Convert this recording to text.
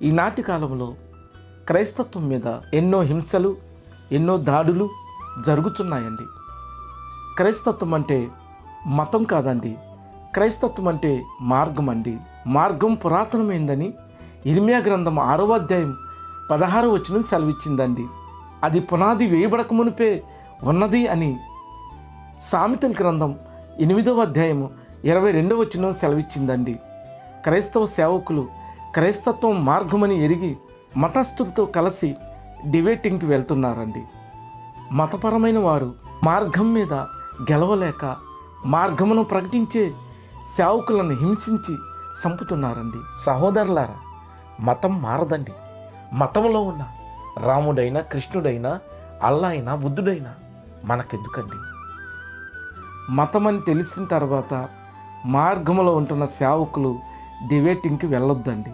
ఈనాటి కాలంలో క్రైస్తత్వం మీద ఎన్నో హింసలు, ఎన్నో దాడులు జరుగుతున్నాయండి. క్రైస్తత్వం అంటే మతం కాదండి, క్రైస్తత్వం అంటే మార్గం అండి. మార్గం పురాతనమైందని ఇర్మియా గ్రంథం 6వ అధ్యాయం 16వ వచనం సెలవిచ్చిందండి. అది పునాది వేయబడక మునిపే ఉన్నది అని సామెతల గ్రంథం 8వ అధ్యాయం 22వ వచనం సెలవిచ్చిందండి. క్రైస్తవ సేవకులు క్రైస్తత్వం మార్గమని ఎరిగి మతస్థులతో కలిసి డిబేటింగ్కి వెళ్తున్నారండి. మతపరమైన వారు మార్గం మీద గెలవలేక మార్గమును ప్రకటించే సేవకులను హింసించి చంపుతున్నారండి. సహోదరులారా, మతం మారదండి. మతంలో ఉన్న రాముడైనా, కృష్ణుడైనా, అల్లా అయినా, బుద్ధుడైనా మనకెందుకండి? మతం అని తెలిసిన తర్వాత మార్గంలో ఉంటున్న సేవకులు డిబేటింగ్కి వెళ్ళొద్దండి.